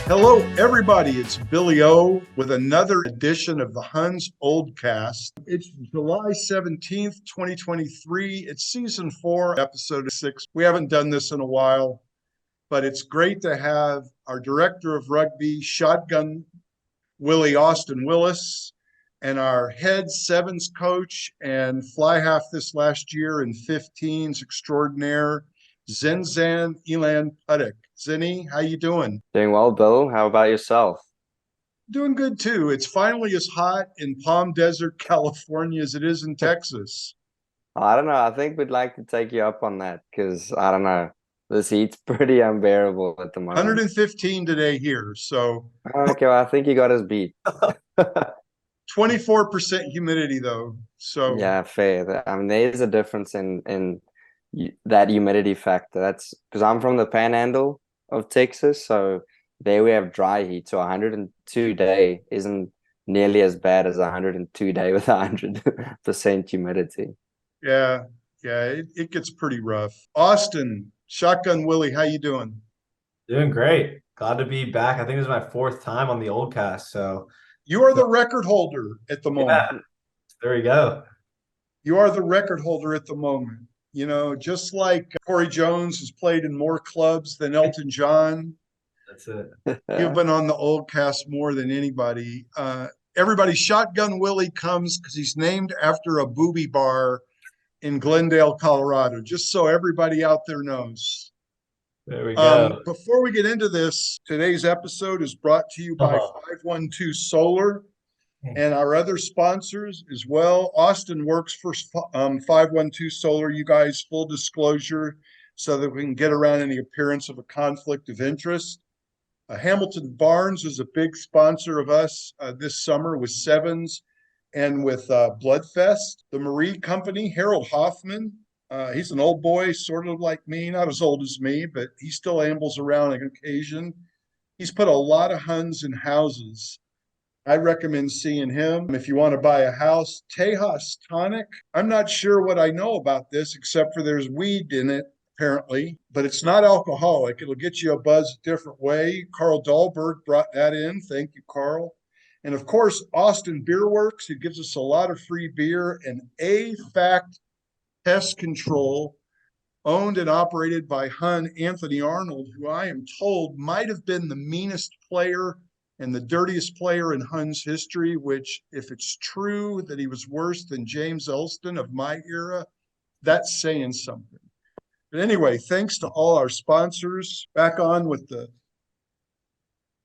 Hello, everybody. It's Billy O with another edition of the Huns Oldcast. It's July 17th, 2023. It's season 4, episode 6. We haven't done this in a while, but it's great to have our director of rugby, Shotgun Willie Austin Willis, and our head sevens coach and fly half this last year in 15s extraordinaire, Zinzan Elan-Puttick. Zinny, how you doing? Doing well, Bill. How about yourself? Doing good too. It's finally as hot in Palm Desert, California as it is in Texas. I don't know. I think we'd like to take you up on that because I don't know. This heat's pretty unbearable at the moment. 115 today here. So Okay, well, I think you got us beat. 24% humidity though. So Yeah, fair. I mean, there is a difference in that humidity factor. That's because I'm from the panhandle of Texas, so there we have dry heat. So 102 day isn't nearly as bad as 102 day with 100% humidity. yeah, it gets pretty rough. Austin, Shotgun Willie, how you doing? Doing great. Glad to be back. I think this is my fourth time on the old cast. You are the record holder at the moment. Yeah, there we go. You are the record holder at the moment. You know, just like Corey Jones has played in more clubs than Elton John. That's it. You've been on the old cast more than anybody. Everybody, Shotgun Willie comes because he's named after a booby bar in Glendale, Colorado, just so everybody out there knows. There we go. Before we get into this, today's episode is brought to you by 512 Solar and our other sponsors as well. Austin works for 512 Solar. You guys, full disclosure, so that we can get around any appearance of a conflict of interest. Hamilton Barnes is a big sponsor of us this summer with Sevens and with Bloodfest. The Marie Company, Harold Hoffman, he's an old boy, sort of like me, not as old as me, but he still ambles around on occasion. He's put a lot of Huns in houses. I recommend seeing him. If you want to buy a house, Tejas Tonic. I'm not sure what I know about this, except for there's weed in it, apparently, but it's not alcoholic. It'll get you a buzz a different way. Carl Dahlberg brought that in. Thank you, Carl. And of course, Austin Beer Works, who gives us a lot of free beer, and A-Fact Pest Control, owned and operated by Hun Anthony Arnold, who I am told might have been the meanest player and the dirtiest player in Hun's history, which, if it's true that he was worse than James Elston of my era, that's saying something. But anyway, thanks to all our sponsors. Back on with the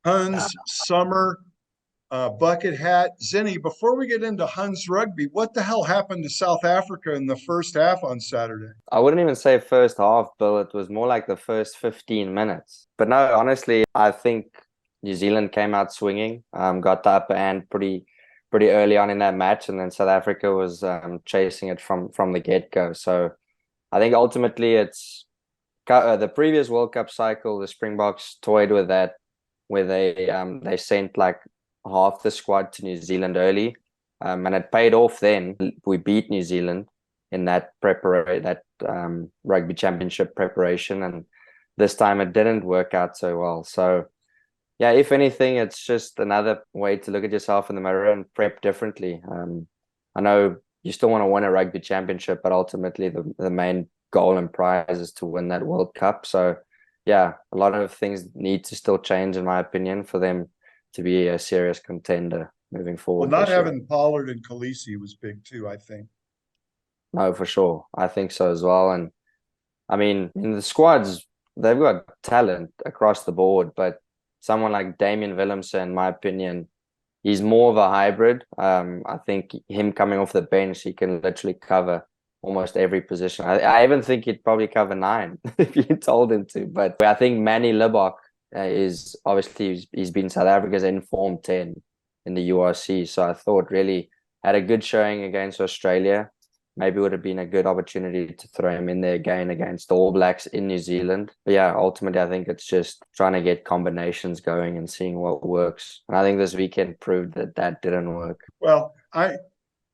Huns summer bucket hat. Zinny, before we get into Huns rugby, what the hell happened to South Africa in the first half on Saturday? I wouldn't even say first half, Bill. It was more like the first 15 minutes. But no, honestly, I think New Zealand came out swinging, got the upper hand pretty early on in that match, and then South Africa was chasing it from the get-go. So I think ultimately it's the previous World Cup cycle, the Springboks toyed with that, where they sent like half the squad to New Zealand early, and it paid off. Then we beat New Zealand in that rugby championship preparation, and this time it didn't work out so well. So yeah, if anything, it's just another way to look at yourself in the mirror and prep differently. I know you still want to win a rugby championship, but ultimately the main goal and prize is to win that World Cup. So yeah, a lot of things need to still change, in my opinion, for them to be a serious contender moving forward. Well, not having Pollard and Khaleesi was big too, I think. No, for sure. I think so as well. And I mean, in the squads, they've got talent across the board, but someone like Damian Willemse, in my opinion, he's more of a hybrid. I think him coming off the bench, he can literally cover almost every position. I even think he'd probably cover 9 if you told him to. But I think Manny Libbok is obviously, he's been South Africa's informed 10 in the URC. So I thought really had a good showing against Australia. Maybe would have been a good opportunity to throw him in there again against the All Blacks in New Zealand. But yeah, ultimately, I think it's just trying to get combinations going and seeing what works. And I think this weekend proved that didn't work. Well, I'm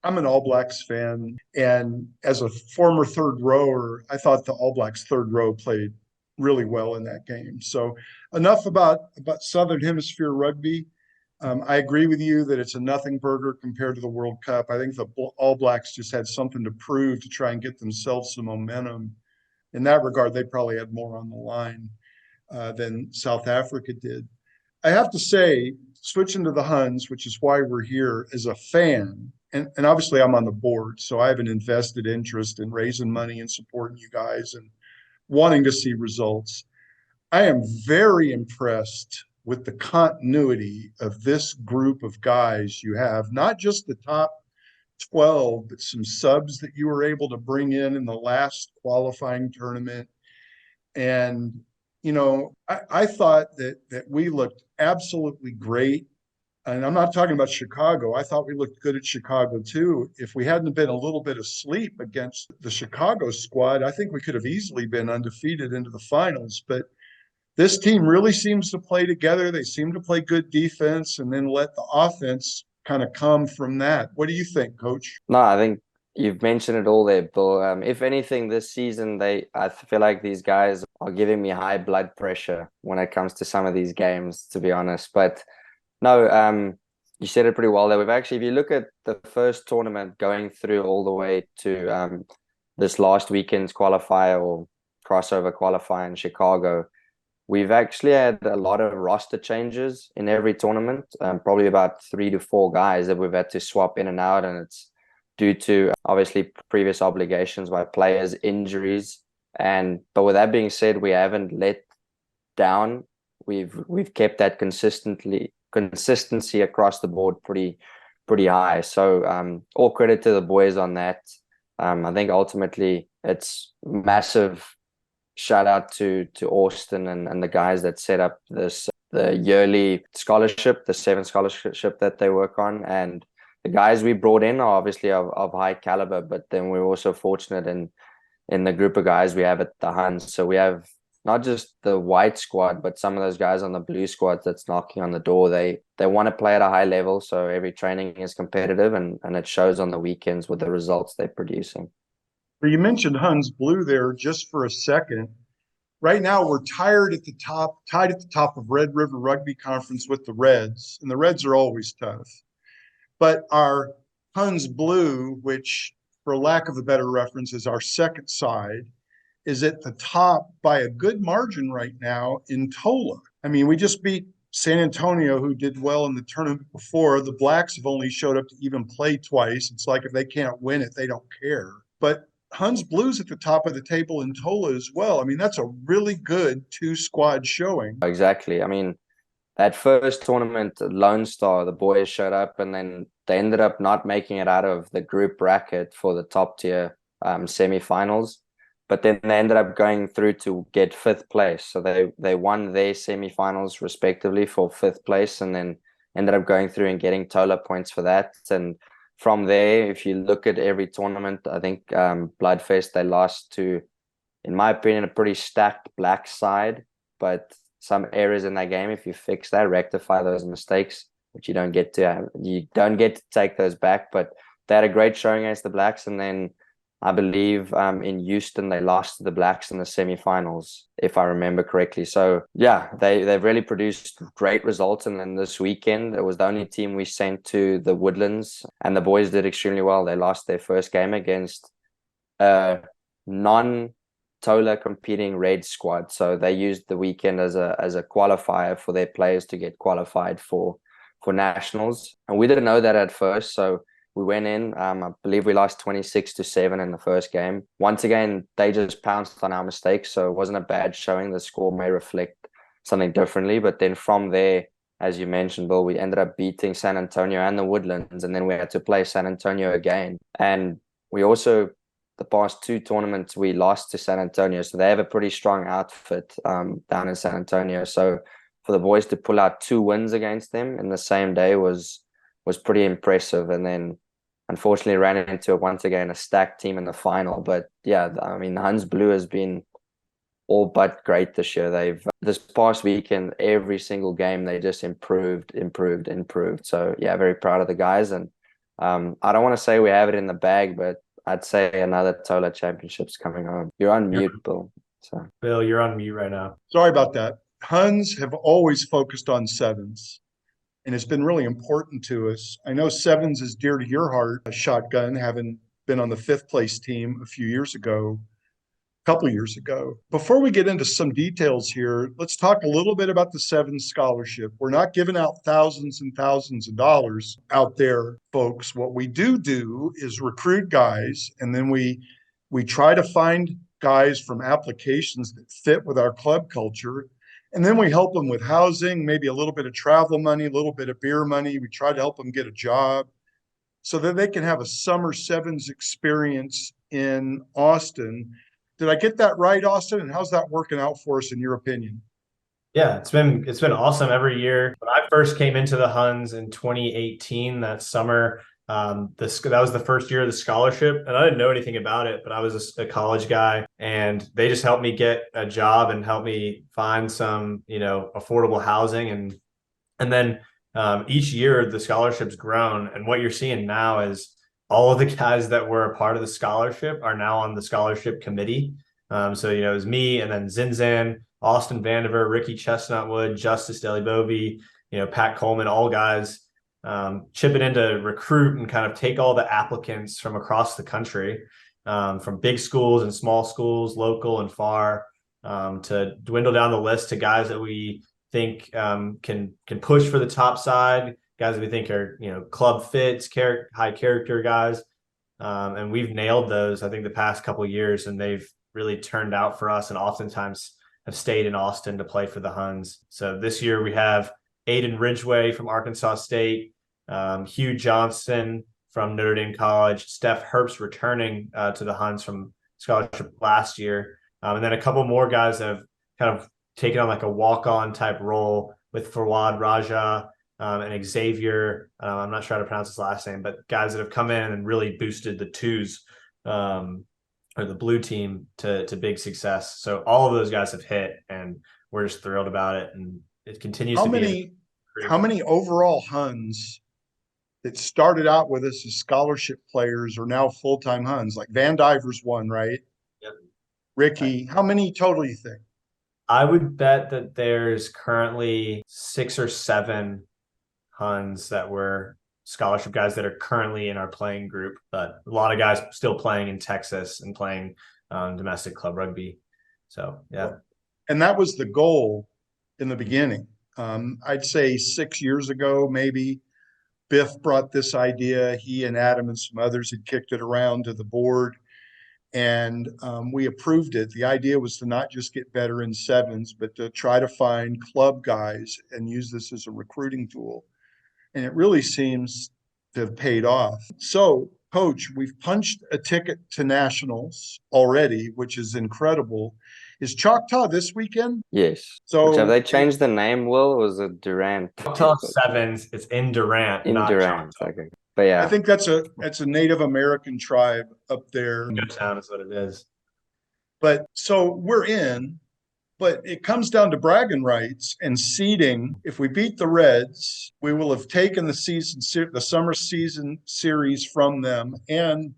an All Blacks fan, and as a former third rower, I thought the All Blacks third row played really well in that game. So enough about Southern Hemisphere rugby. I agree with you that it's a nothing burger compared to the World Cup. I think the All Blacks just had something to prove to try and get themselves some momentum. In that regard, they probably had more on the line than South Africa did. I have to say, switching to the Huns, which is why we're here, as a fan, and obviously I'm on the board, so I have an invested interest in raising money and supporting you guys and wanting to see results. I am very impressed with the continuity of this group of guys you have, not just the top 12, but some subs that you were able to bring in the last qualifying tournament. And, you know, I thought that we looked absolutely great. And I'm not talking about Chicago. I thought we looked good at Chicago too. If we hadn't been a little bit asleep against the Chicago squad, I think we could have easily been undefeated into the finals. But this team really seems to play together. They seem to play good defense and then let the offense kind of come from that. What do you think, Coach? No, I think you've mentioned it all there, Bill. If anything, this season, I feel like these guys are giving me high blood pressure when it comes to some of these games, to be honest. But no, you said it pretty well there. We've actually, if you look at the first tournament going through all the way to this last weekend's qualifier or crossover qualifier in Chicago, we've actually had a lot of roster changes in every tournament, probably about 3 to 4 guys that we've had to swap in and out, and it's due to obviously previous obligations by players, injuries, but with that being said, we haven't let down. We've kept that consistency across the board pretty high. So all credit to the boys on that. I think ultimately it's massive shout out to Austin and the guys that set up the yearly scholarship, the 7 scholarship that they work on. And the guys we brought in are obviously of high caliber, but then we're also fortunate in the group of guys we have at the Huns. So we have not just the white squad, but some of those guys on the blue squad that's knocking on the door. They want to play at a high level, so every training is competitive, and it shows on the weekends with the results they're producing. You mentioned Huns Blue there just for a second. Right now, we're tied at the top of Red River Rugby Conference with the Reds, and the Reds are always tough. But our Huns Blue, which, for lack of a better reference, is our second side, is at the top by a good margin right now in Tola. I mean, we just beat San Antonio, who did well in the tournament before. The Blacks have only showed up to even play twice. It's like if they can't win it, they don't care. But Huns Blues at the top of the table in Tola as well. I mean, that's a really good 2-squad showing. Exactly. I mean, that first tournament, Lone Star, the boys showed up and then they ended up not making it out of the group bracket for the top tier semifinals. But then they ended up going through to get 5th place. So they won their semifinals respectively for 5th place and then ended up going through and getting Tola points for that. And from there, if you look at every tournament, I think Bloodfest, they lost to, in my opinion, a pretty stacked black side. But some areas in that game, if you fix that, rectify those mistakes, which you don't get to take those back. But they had a great showing against the Blacks, and then I believe in Houston they lost to the Blacks in the semifinals, if I remember correctly. So yeah, they've really produced great results. And then this weekend it was the only team we sent to the Woodlands, and the boys did extremely well. They lost their first game against a non-Tola competing red squad. So they used the weekend as a qualifier for their players to get qualified for nationals. And we didn't know that at first. So we went in, I believe we lost 26-7 in the first game. Once again, they just pounced on our mistakes, so it wasn't a bad showing. The score may reflect something differently, but then from there, as you mentioned, Bill, we ended up beating San Antonio and the Woodlands, and then we had to play San Antonio again. And we also, the past 2 tournaments, we lost to San Antonio, so they have a pretty strong outfit down in San Antonio. So for the boys to pull out 2 wins against them in the same day was pretty impressive. And then unfortunately ran into once again a stacked team in the final. But yeah, I mean, Huns Blue has been all but great this year. They've this past weekend, every single game they just improved. So yeah, very proud of the guys. And I don't want to say we have it in the bag, but I'd say another Tola Championship's coming home. You're on mute, Bill. So Bill, you're on mute right now. Sorry about that. Huns have always focused on sevens, and it's been really important to us. I know sevens is dear to your heart, Shotgun, having been on the fifth place team a couple years ago. Before we get into some details here, let's talk a little bit about the Sevens Scholarship. We're not giving out thousands and thousands of dollars out there, folks. What we do is recruit guys, and then we try to find guys from applications that fit with our club culture. And then we help them with housing, maybe a little bit of travel money, a little bit of beer money. We try to help them get a job so that they can have a summer sevens experience in Austin. Did I get that right, Austin? And how's that working out for us in your opinion? Yeah, it's been awesome every year. When I first came into the Huns in 2018, that summer, that was the first year of the scholarship, and I didn't know anything about it, but I was a college guy, and they just helped me get a job and helped me find some, affordable housing, and then each year the scholarship's grown, and what you're seeing now is all of the guys that were a part of the scholarship are now on the scholarship committee. So it was me, and then Zinzan, Austin Vandiver, Ricky Chestnutwood, Justice Deli-Bovey, Pat Coleman, all guys chipping in to recruit and kind of take all the applicants from across the country, from big schools and small schools, local and far, to dwindle down the list to guys that we think can push for the top side, guys that we think are club fits, high character guys, and we've nailed those, I think, the past couple of years, and they've really turned out for us, and oftentimes have stayed in Austin to play for the Huns. So this year we have Aiden Ridgway from Arkansas State, Hugh Johnson from Notre Dame College, Steph Herbst returning to the Huns from scholarship last year, and then a couple more guys that have kind of taken on like a walk-on type role with Fawad Raja and Xavier. I'm not sure how to pronounce his last name, but guys that have come in and really boosted the twos or the blue team to big success. So all of those guys have hit, and we're just thrilled about it. And it continues to be. How many overall Huns that started out with us as scholarship players are now full-time Huns? Like Van Diver's one, right? Yep. Ricky, how many total you think? I would bet that there's currently 6 or 7 Huns that were scholarship guys that are currently in our playing group, but a lot of guys still playing in Texas and playing domestic club rugby. So, yeah. And that was the goal in the beginning. I'd say 6 years ago, maybe, Biff brought this idea. He and Adam and some others had kicked it around to the board, and we approved it. The idea was to not just get veteran sevens, but to try to find club guys and use this as a recruiting tool. And it really seems to have paid off. So, Coach, we've punched a ticket to nationals already, which is incredible. Is Choctaw this weekend? yes. So have they changed the name, Will? Or was it Durant? Choctaw Sevens, it's in Durant, In not Durant. Choctaw. Okay. But yeah. I think that's a Native American tribe up there. Town is what it is. But so we're in, but it comes down to bragging rights and seeding. If we beat the Reds, we will have taken the summer season series from them and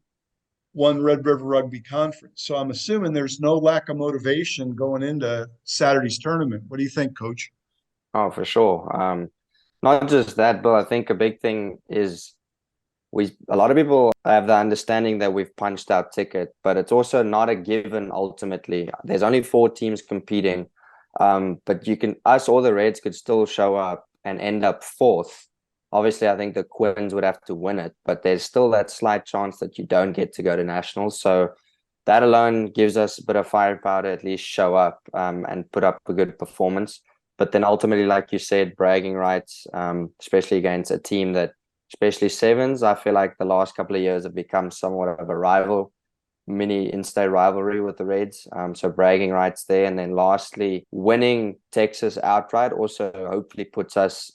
won Red River Rugby Conference. So I'm assuming there's no lack of motivation going into Saturday's tournament. What do you think, Coach? Oh, for sure. Not just that, but I think a big thing is a lot of people have the understanding that we've punched our ticket, but it's also not a given ultimately. There's only 4 teams competing, but us or the Reds could still show up and end up 4th. Obviously, I think the Quins would have to win it, but there's still that slight chance that you don't get to go to nationals. So that alone gives us a bit of firepower to at least show up and put up a good performance. But then ultimately, like you said, bragging rights, especially against a team that, especially sevens, I feel like the last couple of years have become somewhat of a mini in-state rivalry with the Reds. So bragging rights there. And then lastly, winning Texas outright also hopefully puts us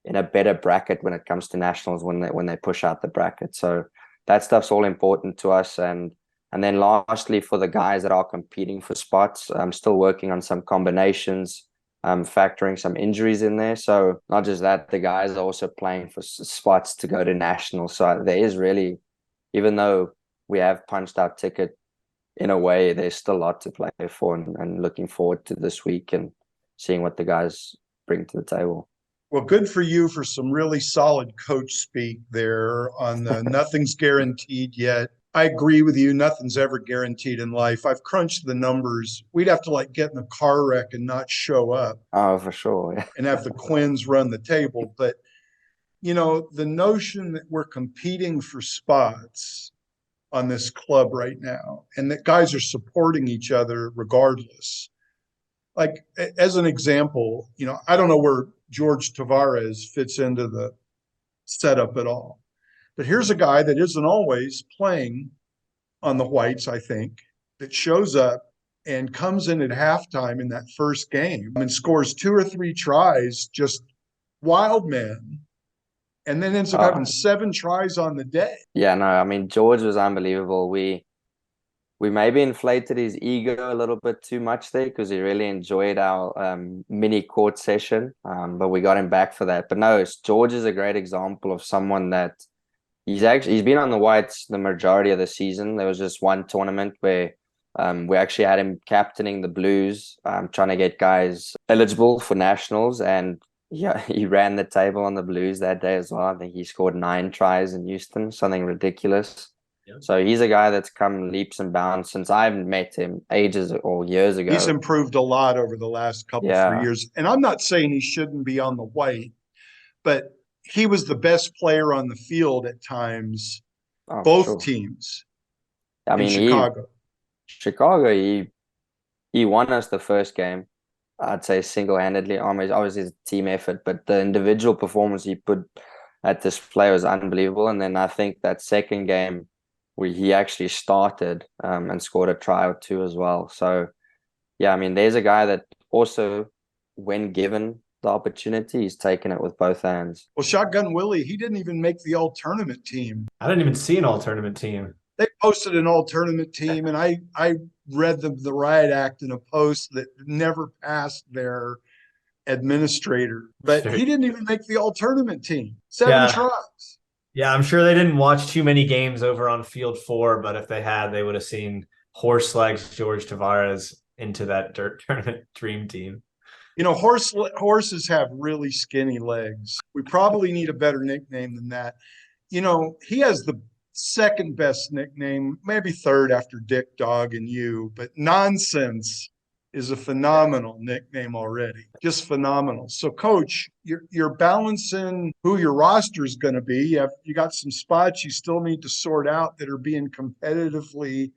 in a better bracket when it comes to nationals when they push out the bracket. So that stuff's all important to us. And then lastly, for the guys that are competing for spots, I'm still working on some combinations, factoring some injuries in there. So not just that, the guys are also playing for spots to go to nationals. So there is really, even though we have punched our ticket in a way, there's still a lot to play for, and looking forward to this week and seeing what the guys bring to the table. Well, good for you for some really solid coach speak there on the nothing's guaranteed yet. I agree with you. Nothing's ever guaranteed in life. I've crunched the numbers. We'd have to like get in a car wreck and not show up. Oh, for sure. And have the Quins run the table. But, you know, the notion that we're competing for spots on this club right now and that guys are supporting each other regardless. Like, as an example, you know, I don't know where George Tavares fits into the setup at all. But here's a guy that isn't always playing on the whites, I think, that shows up and comes in at halftime in that first game and scores 2 or 3 tries, just wild man, and then ends up having 7 tries on the day. Yeah, no, I mean, George was unbelievable. We maybe inflated his ego a little bit too much there because he really enjoyed our mini court session, but we got him back for that. But no, George is a great example of someone that he's been on the whites the majority of the season. There was just one tournament where we actually had him captaining the Blues, trying to get guys eligible for nationals, and yeah, he ran the table on the Blues that day as well. I think he scored 9 tries in Houston, something ridiculous. So he's a guy that's come leaps and bounds since I've met him ages or years ago. He's improved a lot over the last couple 3 years. And I'm not saying he shouldn't be on the white, but he was the best player on the field at times, both teams. I mean, Chicago, he won us the first game, I'd say single-handedly. Obviously, it's a team effort, but the individual performance he put at display was unbelievable. And then I think that second game, where he actually started and scored a try or 2 as well. So, yeah, I mean, there's a guy that also, when given the opportunity, he's taken it with both hands. Well, Shotgun Willie, he didn't even make the all-tournament team. I didn't even see an all-tournament team. They posted an all-tournament team, and I read the riot act in a post that never passed their administrator. But he didn't even make the all-tournament team. 7 tries. Yeah, I'm sure they didn't watch too many games over on Field 4, but if they had, they would have seen horse legs George Tavares into that dirt tournament dream team. You know, horses have really skinny legs. We probably need a better nickname than that. You know, he has the second best nickname, maybe third after Dick, Dog, and you, but Nonsense is a phenomenal nickname already. Just phenomenal. So, Coach, you're balancing who your roster is going to be. You got some spots you still need to sort out that are being competitively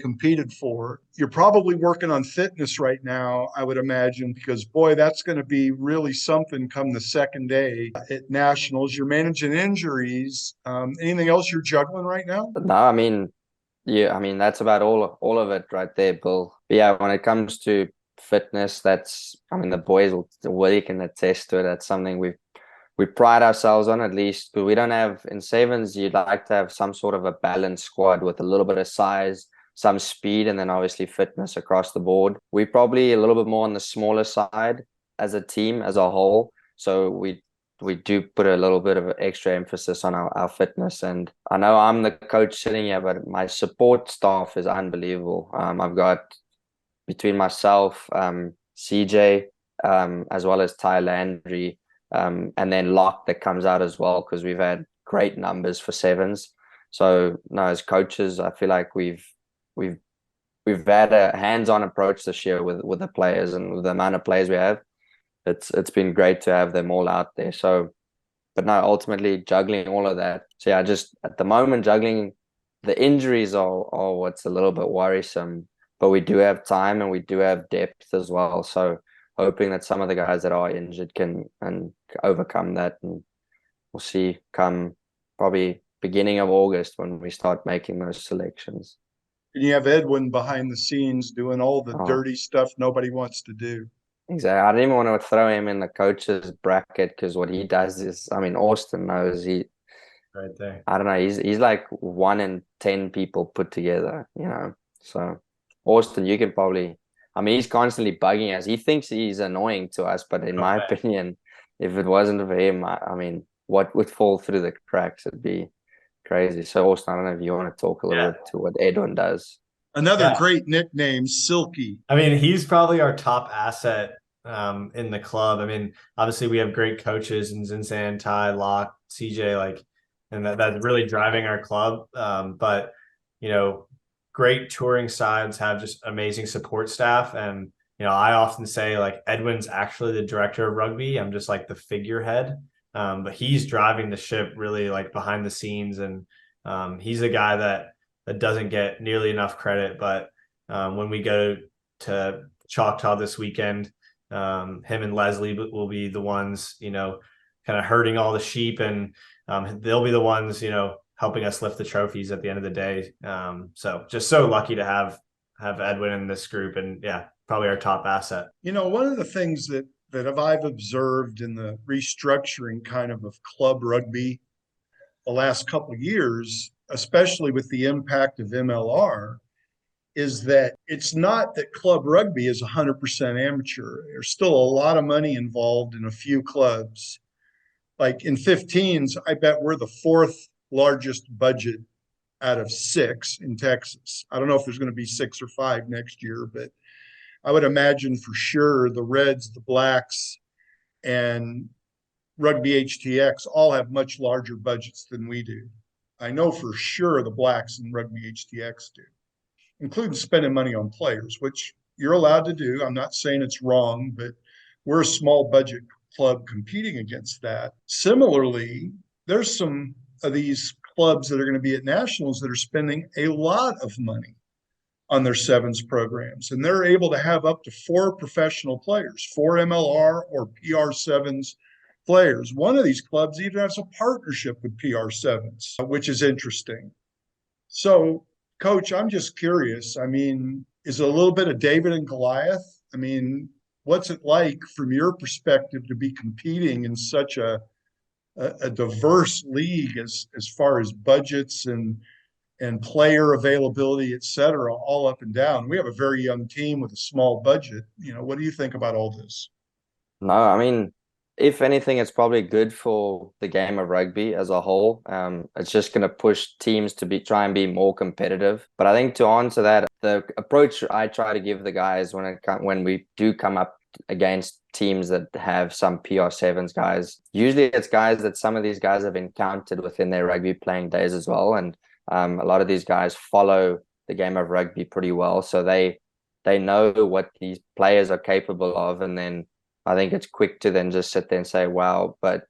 competed for. You're probably working on fitness right now, I would imagine, because, boy, that's going to be really something come the second day at Nationals. You're managing injuries. Anything else you're juggling right now? No, I mean, yeah, I mean, that's about all of it right there, Bill. But yeah, when it comes to fitness, the boys will can attest to it. That's something we pride ourselves on, at least. But we don't have, in sevens, you'd like to have some sort of a balanced squad with a little bit of size, some speed, and then obviously fitness across the board. We're probably a little bit more on the smaller side as a team, as a whole. So we do put a little bit of extra emphasis on our fitness. And I know I'm the coach sitting here, but my support staff is unbelievable. I've got, between myself, CJ, as well as Ty Landry, and then Locke that comes out as well, because we've had great numbers for sevens. So no, as coaches, I feel like we've had a hands-on approach this year with the players, and with the amount of players we have. It's been great to have them all out there. So, but no, ultimately juggling all of that. So yeah, just at the moment juggling the injuries are what's a little bit worrisome. But we do have time and we do have depth as well. So hoping that some of the guys that are injured can overcome that, and we'll see come probably beginning of August when we start making those selections. And you have Edwin behind the scenes doing all the dirty stuff nobody wants to do. Exactly. I didn't even want to throw him in the coach's bracket, because what he does is, I mean, Austin knows right there. I don't know. He's like 1 in 10 people put together, you know. So Austin, you can probably, I mean, he's constantly bugging us. He thinks he's annoying to us, but in my opinion, if it wasn't for him, I mean, what would fall through the cracks? It'd be crazy. So Austin, I don't know if you want to talk a little bit to what Edwin does. Another Yeah. great nickname, Silky. I mean, he's probably our top asset in the club. I mean, obviously we have great coaches in Zinzan, Ty, Locke, CJ, like, and that's really driving our club. But you know, great touring sides have just amazing support staff. And I often say like Edwin's actually the director of rugby. I'm just like the figurehead. But he's driving the ship really like behind the scenes, and he's a guy that doesn't get nearly enough credit. But when we go to Choctaw this weekend, him and Leslie will be the ones, kind of herding all the sheep, and they'll be the ones, helping us lift the trophies at the end of the day. So just so lucky to have Edwin in this group, and yeah, probably our top asset. One of the things that I've observed in the restructuring kind of club rugby the last couple of years, especially with the impact of MLR, is that it's not that club rugby is 100% amateur. There's still a lot of money involved in a few clubs. Like in 15s, I bet we're the fourth largest budget out of 6 in Texas. I don't know if there's going to be 6 or 5 next year, but I would imagine for sure the Reds, the Blacks, and Rugby HTX all have much larger budgets than we do. I know for sure the Blacks and Rugby HTX do, including spending money on players, which you're allowed to do. I'm not saying it's wrong, but we're a small budget club competing against that. Similarly, there's some of these clubs that are going to be at nationals that are spending a lot of money on their sevens programs, and they're able to have up to 4 professional players, 4 MLR or PR7s players. One of these clubs even has a partnership with PR7s, which is interesting. So, Coach, I'm just curious. I mean, is it a little bit of David and Goliath? I mean, what's it like from your perspective to be competing in such a diverse league as far as budgets and player availability, et cetera, all up and down? We have a very young team with a small budget. What do you think about all this? No, I mean, if anything, it's probably good for the game of rugby as a whole. It's just going to push teams to try and be more competitive. But I think to answer that, the approach I try to give the guys when we do come up against teams that have some PR7s guys, usually it's guys that some of these guys have encountered within their rugby playing days as well. And a lot of these guys follow the game of rugby pretty well, so they know what these players are capable of, and then I think it's quick to then just sit there and say, wow, but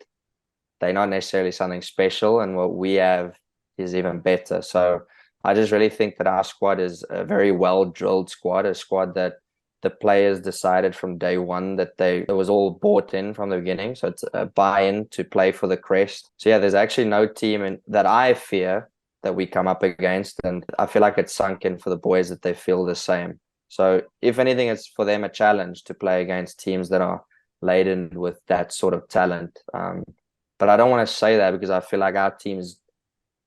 they're not necessarily something special, and what we have is even better. So I just really think that our squad is a very well-drilled squad, a squad that the players decided from day one that it was all bought in from the beginning. So it's a buy-in to play for the crest. So yeah, there's actually no team that I fear that we come up against, and I feel like it's sunk in for the boys that they feel the same. So if anything, it's for them a challenge to play against teams that are laden with that sort of talent. But I don't want to say that because I feel like our team's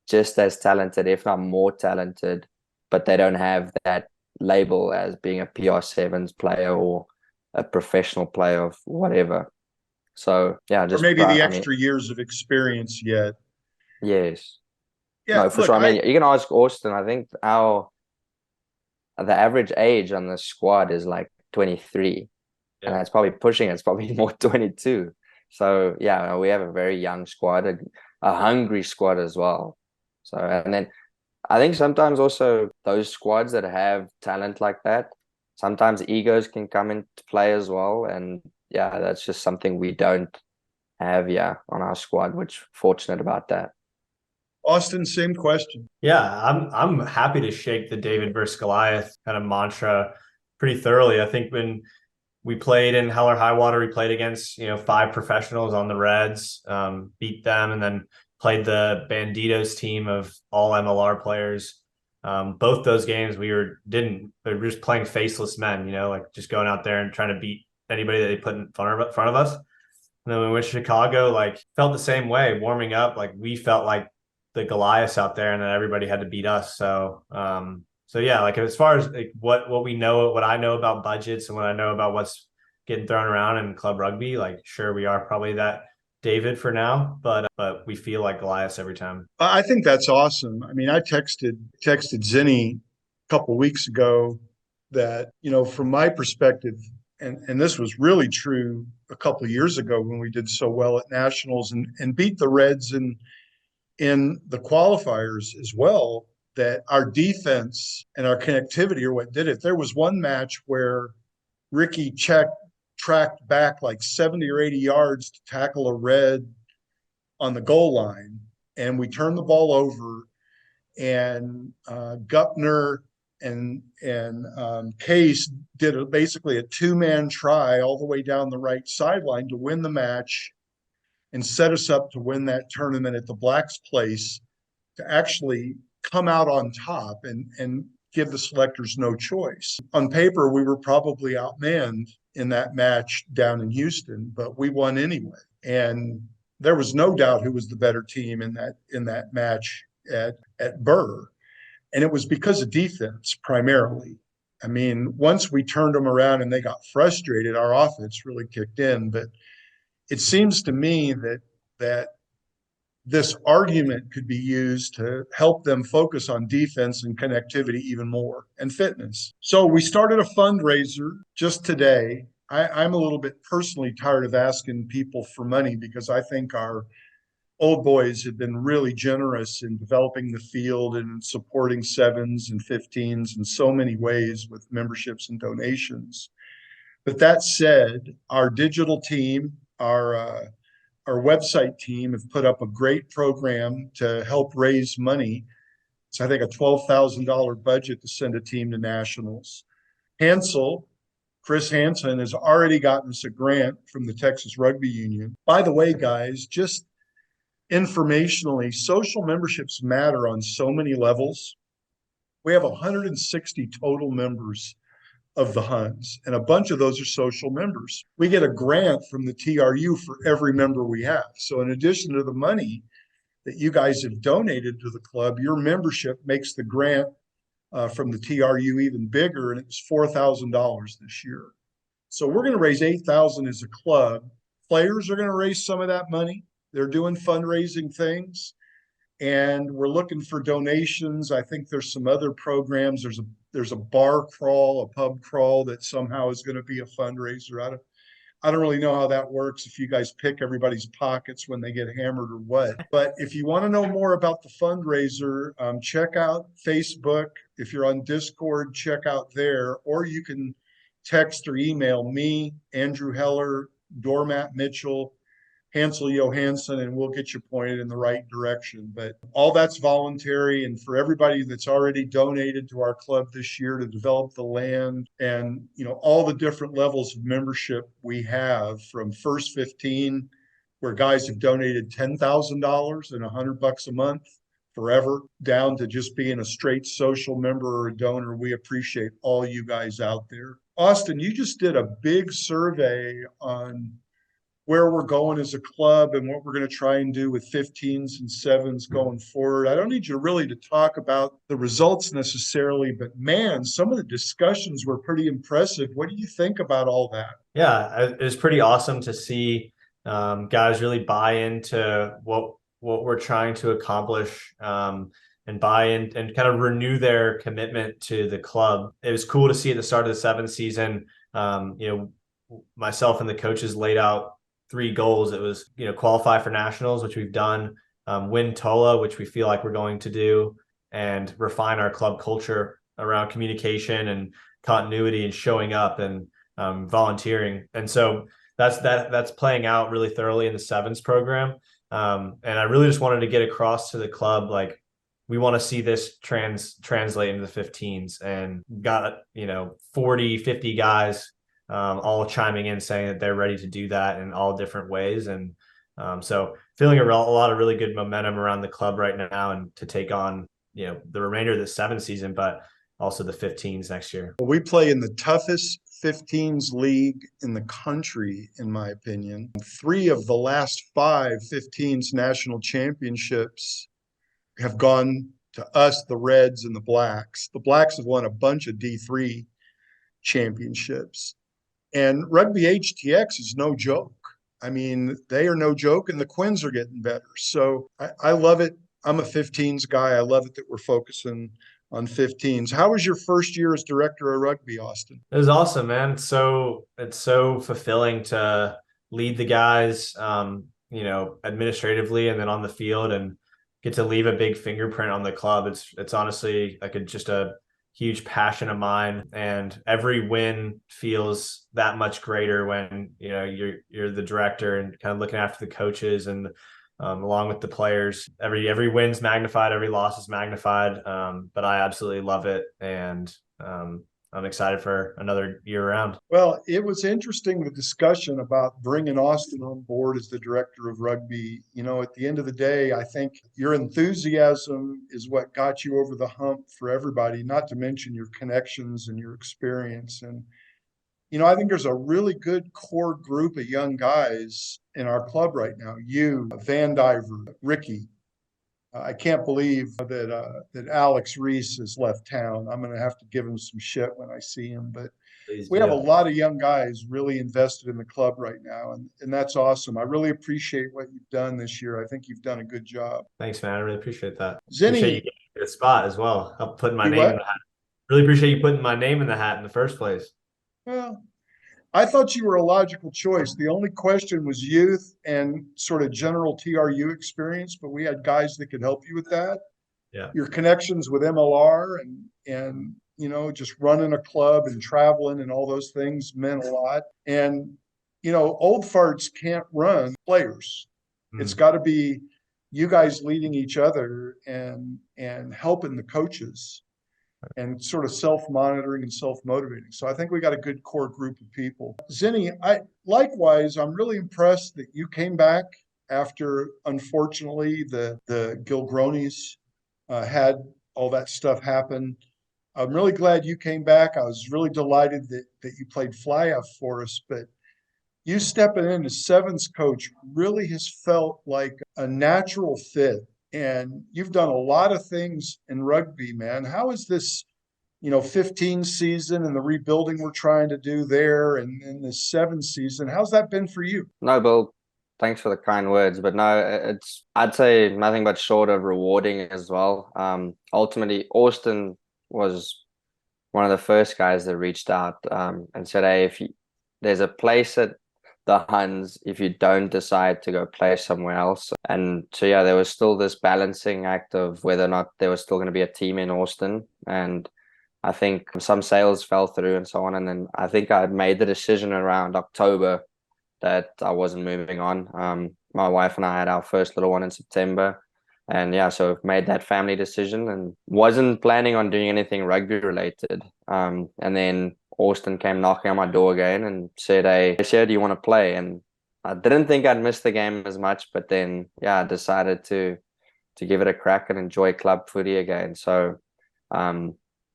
just as talented, if not more talented, but they don't have that label as being a PR7s player or a professional player of whatever. So yeah, or maybe the extra years of experience yet. Yes. Yeah, no, for sure. I mean, you can ask Austin. I think the average age on the squad is like 23, and it's probably pushing. It's probably more 22. So yeah, we have a very young squad, a hungry squad as well. So, and then I think sometimes also those squads that have talent like that, sometimes egos can come into play as well. And yeah, that's just something we don't have on our squad, which fortunate about that. Austin, same question. Yeah, I'm happy to shake the David versus Goliath kind of mantra pretty thoroughly. I think when we played in Hell or High Water, we played against 5 professionals on the Reds, beat them, and then played the Banditos team of all MLR players. Both those games we were just playing faceless men, like just going out there and trying to beat anybody that they put in front of us. And then when we went to Chicago, like felt the same way, warming up, like we felt like the Goliaths out there, and then everybody had to beat us. So yeah, like as far as like what we know, what I know about budgets and what I know about what's getting thrown around in club rugby, like sure we are probably that David for now, but we feel like Goliaths every time. I think that's awesome. I mean, I texted Zinny couple of weeks ago that, from my perspective, and this was really true a couple of years ago when we did so well at nationals and beat the Reds in the qualifiers as well, that our defense and our connectivity are what did it. There was one match where Ricky tracked back like 70 or 80 yards to tackle a Red on the goal line, and we turned the ball over, and Gupner and Case did basically a two-man try all the way down the right sideline to win the match and set us up to win that tournament at the Blacks place, to actually come out on top and give the selectors no choice. On paper, we were probably outmanned in that match down in Houston, but we won anyway. And there was no doubt who was the better team in that match at Burr. And it was because of defense primarily. I mean, once we turned them around and they got frustrated, our offense really kicked in. But it seems to me that this argument could be used to help them focus on defense and connectivity even more, and fitness. So we started a fundraiser just today. I'm a little bit personally tired of asking people for money, because I think our old boys have been really generous in developing the field and supporting 7s and 15s in so many ways with memberships and donations. But that said, our digital team, our website team have put up a great program to help raise money. It's, I think, a $12,000 budget to send a team to nationals. Chris Hansen has already gotten us a grant from the Texas Rugby Union. By the way, guys, just informationally, social memberships matter on so many levels. We have 160 total members of the Huns, and a bunch of those are social members. We get a grant from the TRU for every member we have. So in addition to the money that you guys have donated to the club, your membership makes the grant from the TRU even bigger, and it was $4,000 this year. So we're going to raise $8,000 as a club. Players are going to raise some of that money. They're doing fundraising things, and we're looking for donations. I think there's some other programs. There's a bar crawl, a pub crawl that somehow is going to be a fundraiser. I don't really know how that works, if you guys pick everybody's pockets when they get hammered or what. But if you want to know more about the fundraiser, check out Facebook. If you're on Discord, check out there, or you can text or email me, Andrew Heller, Dormat Mitchell, Hansel Johansson, and we'll get you pointed in the right direction. But all that's voluntary. And for everybody that's already donated to our club this year to develop the land, and all the different levels of membership we have, from first 15, where guys have donated $10,000 and $100 a month forever, down to just being a straight social member or a donor. We appreciate all you guys out there. Austin, you just did a big survey on where we're going as a club and what we're going to try and do with 15s and 7s going forward. I don't need you really to talk about the results necessarily, but man, some of the discussions were pretty impressive. What do you think about all that? Yeah, it was pretty awesome to see guys really buy into what we're trying to accomplish, and buy in and kind of renew their commitment to the club. It was cool to see at the start of the 7th season, myself and the coaches laid out 3 goals. It was, qualify for nationals, which we've done, win TOLA, which we feel like we're going to do, and refine our club culture around communication and continuity and showing up and volunteering. And so that's playing out really thoroughly in the 7s program. And I really just wanted to get across to the club, like, we want to see this translate into the 15s, and got, 40, 50 guys all chiming in saying that they're ready to do that in all different ways. And so feeling a lot of really good momentum around the club right now, and to take on, the remainder of the 7th season, but also the 15s next year. Well, we play in the toughest 15s league in the country, in my opinion. 3 of the last 5 15s national championships have gone to us, the Reds and the Blacks. The Blacks have won a bunch of D3 championships. And Rugby HTX is no joke. I mean, they are no joke, and the Quins are getting better. So I love it. I'm a 15s guy. I love it that we're focusing on 15s. How was your first year as director of rugby, Austin? It was awesome, man. It's so fulfilling to lead the guys, administratively and then on the field and get to leave a big fingerprint on the club. It's honestly like just a huge passion of mine, and every win feels that much greater when you're the director and kind of looking after the coaches and along with the players. Every win's magnified, every loss is magnified. But I absolutely love it, and I'm excited for another year around. Well, it was interesting, the discussion about bringing Austin on board as the director of rugby. At the end of the day, I think your enthusiasm is what got you over the hump for everybody, not to mention your connections and your experience. And, I think there's a really good core group of young guys in our club right now. You, Van Diver, Ricky. I can't believe that Alex Reese has left town. I'm going to have to give him some shit when I see him. But we have a lot of young guys really invested in the club right now, and that's awesome. I really appreciate what you've done this year. I think you've done a good job. Thanks, man. I really appreciate that. Zinni, appreciate you getting me a spot as well. Help putting my name what? in the hat. Really appreciate you putting my name in the hat in the first place. Well, I thought you were a logical choice. The only question was youth and sort of general TRU experience, but we had guys that could help you with that. Yeah. Your connections with MLR and just running a club and traveling and all those things meant a lot. And, old farts can't run players. It's got to be you guys leading each other and helping the coaches and sort of self-monitoring and self-motivating. So I think we got a good core group of people. Zinni, I'm really impressed that you came back after, unfortunately, the Gilgronis had all that stuff happen. I'm really glad you came back. I was really delighted that you played fly-off for us, but you stepping in as sevens coach really has felt like a natural fit. And you've done a lot of things in rugby, man. How is this, 15 season and the rebuilding we're trying to do there, and in this 7 season? How's that been for you? No, Bill, thanks for the kind words, but no, I'd say nothing but short of rewarding as well. Ultimately, Austin was one of the first guys that reached out and said, hey, there's a place at the Huns if you don't decide to go play somewhere else. And so, yeah, there was still this balancing act of whether or not there was still going to be a team in Austin. And I think some sales fell through and so on. And then I think I made the decision around October that I wasn't moving on. My wife and I had our first little one in September. And yeah, so I've made that family decision and wasn't planning on doing anything rugby related. And then Austin came knocking on my door again and said, hey, do you want to play? And I didn't think I'd miss the game as much, but then, yeah, I decided to give it a crack and enjoy club footy again. So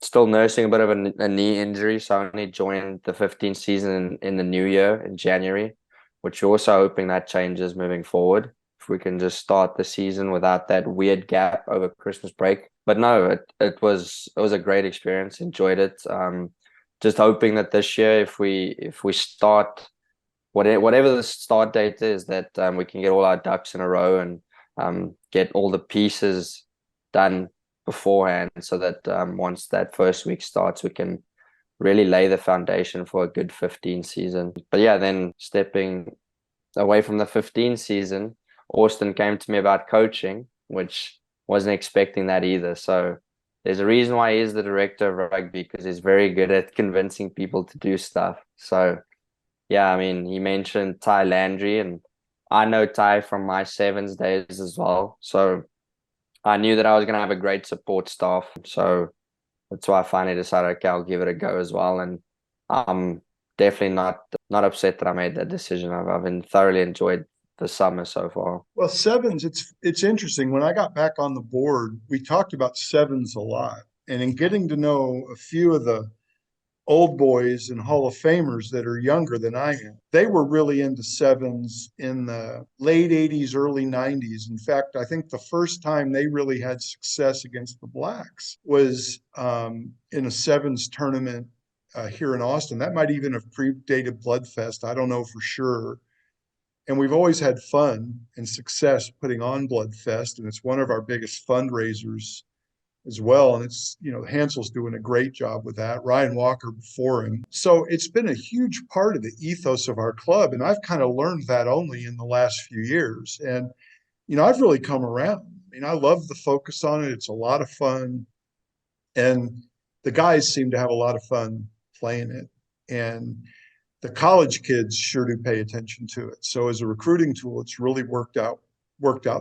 still nursing a bit of a knee injury. So I only joined the 15th season in the new year in January, which we're also hoping that changes moving forward. If we can just start the season without that weird gap over Christmas break. But no, it was a great experience. Enjoyed it. Just hoping that this year, if we start whatever the start date is, that we can get all our ducks in a row and get all the pieces done beforehand, so that once that first week starts, we can really lay the foundation for a good 15 season. But yeah, then stepping away from the 15 season, Austin came to me about coaching, which wasn't expecting that either. So there's a reason why he's the director of rugby, because he's very good at convincing people to do stuff. So yeah, I mean, he mentioned Ty Landry, and I know Ty from my sevens days as well. So I knew that I was going to have a great support staff. So that's why I finally decided, okay, I'll give it a go as well. And I'm definitely not upset that I made that decision. I've been thoroughly enjoyed the summer so far. Well, sevens, it's interesting. When I got back on the board, we talked about sevens a lot. And in getting to know a few of the old boys and Hall of Famers that are younger than I am, they were really into sevens in the late 80s, early 90s. In fact, I think the first time they really had success against the Blacks was in a sevens tournament here in Austin. That might even have predated Bloodfest. I don't know for sure. And we've always had fun and success putting on Bloodfest, and it's one of our biggest fundraisers as well. And it's, Hansel's doing a great job with that. Ryan Walker before him. So it's been a huge part of the ethos of our club. And I've kind of learned that only in the last few years. And, I've really come around. I love the focus on it. It's a lot of fun. And the guys seem to have a lot of fun playing it. And the college kids sure do pay attention to it. So as a recruiting tool, it's really worked out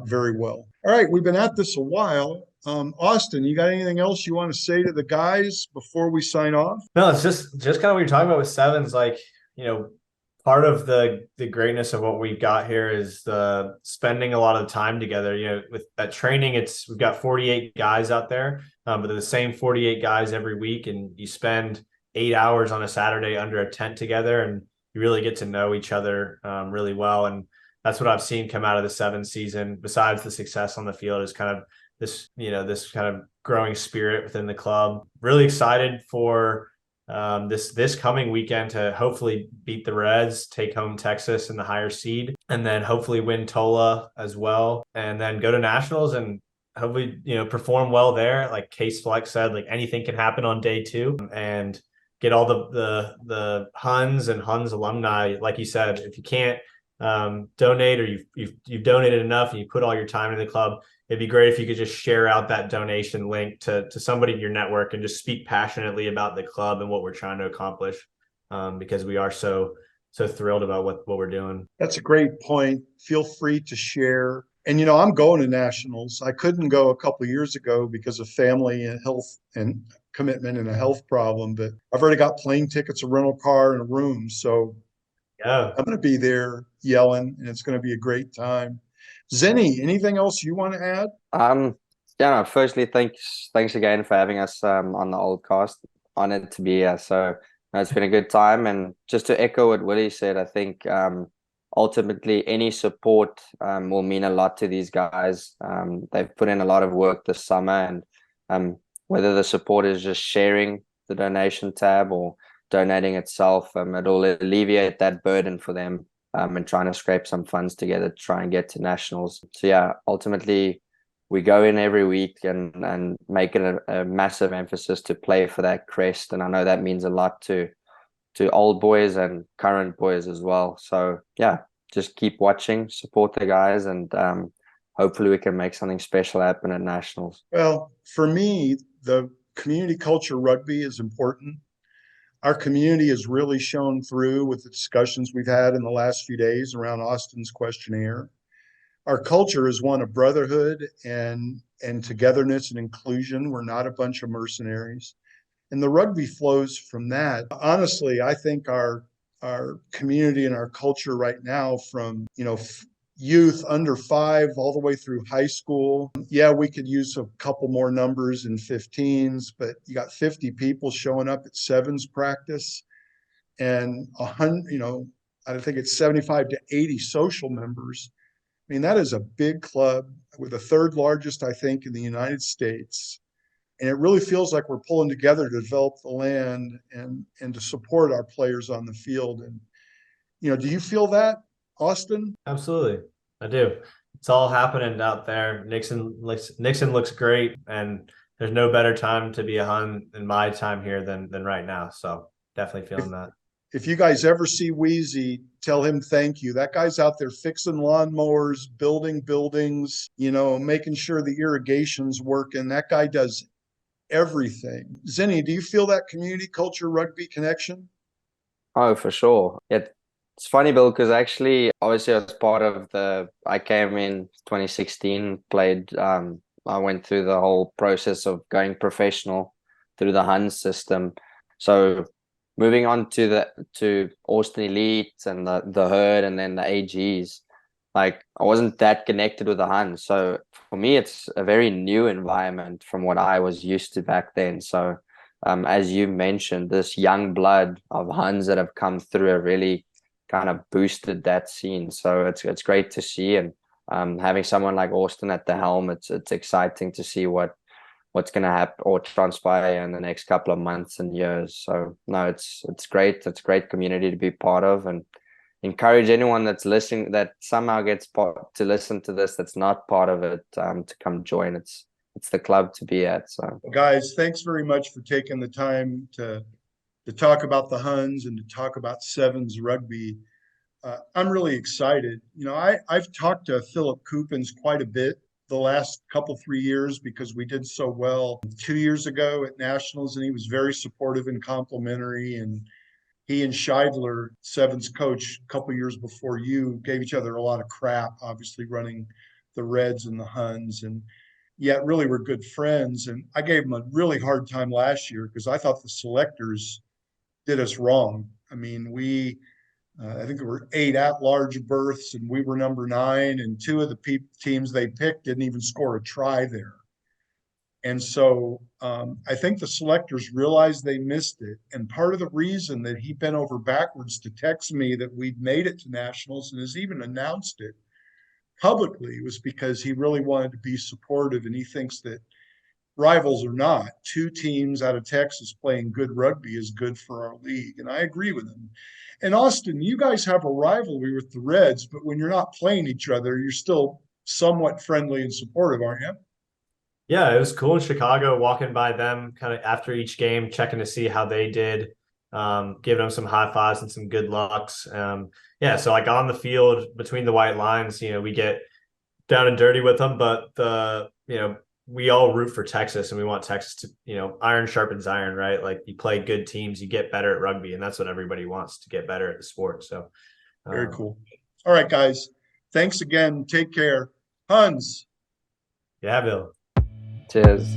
very well. All right, we've been at this a while. Austin, you got anything else you want to say to the guys before we sign off? No, it's just kind of what you're talking about with sevens. Like, part of the greatness of what we've got here is the spending a lot of the time together. With that training, we've got 48 guys out there, but they're the same 48 guys every week, and you spend 8 hours on a Saturday under a tent together, and you really get to know each other really well. And that's what I've seen come out of the seven season, besides the success on the field, is kind of this, this kind of growing spirit within the club. Really excited for this coming weekend to hopefully beat the Reds, take home Texas in the higher seed, and then hopefully win TOLA as well, and then go to nationals and hopefully, perform well there. Like Case Fleck said, like anything can happen on day 2, and get all the Huns and Huns alumni. Like you said, if you can't donate, or you've donated enough and you put all your time into the club, it'd be great if you could just share out that donation link to somebody in your network and just speak passionately about the club and what we're trying to accomplish, because we are so thrilled about what we're doing. That's a great point. Feel free to share. And, I'm going to nationals. I couldn't go a couple of years ago because of family and health and commitment and a health problem, but I've already got plane tickets, a rental car, and a room. So yeah, I'm going to be there yelling, and it's going to be a great time. Zenny, anything else you want to add? No, firstly, thanks again for having us on the Oldcast. Honored to be here. So it's been a good time. And just to echo what Willie said, I think ultimately any support will mean a lot to these guys. They've put in a lot of work this summer, and whether the support is just sharing the donation tab or donating itself, it'll alleviate that burden for them, and trying to scrape some funds together to try and get to nationals. So yeah, ultimately we go in every week and make it a massive emphasis to play for that crest. And I know that means a lot to old boys and current boys as well. So yeah, just keep watching, support the guys, and hopefully we can make something special happen at nationals. Well, for me, the community culture rugby is important. Our community has really shown through with the discussions we've had in the last few days around Austin's questionnaire. Our culture is one of brotherhood and togetherness and inclusion. We're not a bunch of mercenaries. And the rugby flows from that. Honestly, I think our community and our culture right now, from, youth under 5 all the way through high school. Yeah, we could use a couple more numbers in 15s, but you got 50 people showing up at sevens practice, and 100, I think it's 75 to 80 social members. I mean, that is a big club. We're the 3rd largest, I think, in the United States. And it really feels like we're pulling together to develop the land and to support our players on the field. And, do you feel that, Austin? Absolutely, I do. It's all happening out there. Nixon looks great, and there's no better time to be a Hun in my time here than right now. So definitely feeling that. If you guys ever see Wheezy, tell him thank you. That guy's out there fixing lawnmowers, building buildings, making sure the irrigation's working. That guy does everything. Zenny, do you feel that community culture rugby connection? Oh, for sure. It's funny, Bill, because actually, obviously, I was part of I came in 2016, played, I went through the whole process of going professional through the Huns system. So moving on to Austin Elite and the Herd and then the AGs, like I wasn't that connected with the Huns. So for me, it's a very new environment from what I was used to back then. So as you mentioned, this young blood of Huns that have come through have really kind of boosted that scene. So it's great to see, and having someone like Austin at the helm, it's exciting to see what's going to happen or transpire in the next couple of months and years. So no, it's great. It's a great community to be part of, and encourage anyone that's listening that somehow gets to listen to this that's not part of it to come join. It's it's the club to be at. So Guys, thanks very much for taking the time to talk about the Huns and to talk about sevens rugby. I'm really excited. You know, I've talked to Philip Coopins quite a bit the last 3 years because we did so well 2 years ago at Nationals, and he was very supportive and complimentary. And he and Scheidler, sevens coach, a couple years before you, gave each other a lot of crap, obviously running the Reds and the Huns, and yet really we're good friends. And I gave him a really hard time last year because I thought the selectors did us wrong. I mean, I think there were 8 at-large berths, and we were number 9, and 2 of the teams they picked didn't even score a try there. And so I think the selectors realized they missed it. And part of the reason that he bent over backwards to text me that we'd made it to Nationals and has even announced it publicly was because he really wanted to be supportive, and he thinks that rivals or not, 2 teams out of Texas playing good rugby is good for our league. And I agree with him. And Austin, you guys have a rivalry with the Reds, but when you're not playing each other, you're still somewhat friendly and supportive, aren't you? Yeah, it was cool in Chicago, walking by them kind of after each game, checking to see how they did, giving them some high fives and some good lucks. Yeah, so like on the field between the white lines, we get down and dirty with them, but we all root for Texas, and we want Texas to, iron sharpens iron, right? Like you play good teams, you get better at rugby, and that's what everybody wants, to get better at the sport. So very cool. All right, guys. Thanks again. Take care. Huns. Yeah, Bill. Cheers.